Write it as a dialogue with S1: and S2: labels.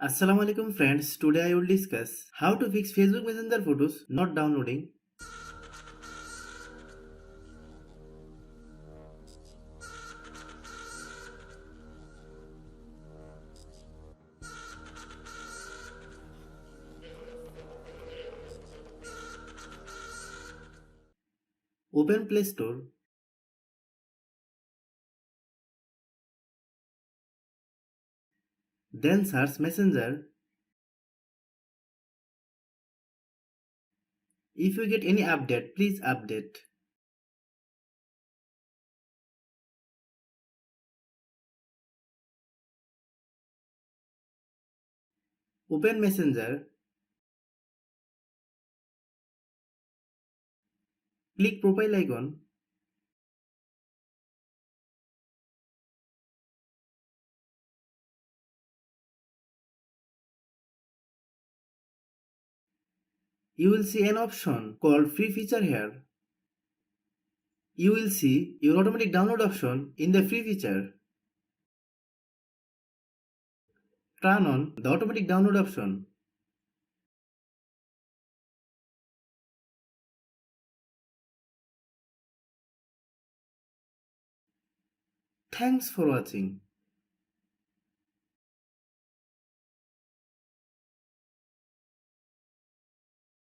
S1: Assalamu alaikum friends, today I will discuss how to fix Facebook Messenger photos not downloading. Open Play Store. Then search Messenger. If you get any update, please update. Open Messenger. Click profile icon. You will see an option called free feature here. You will see your automatic download option in the free feature. Turn on the automatic download option. Thanks for watching.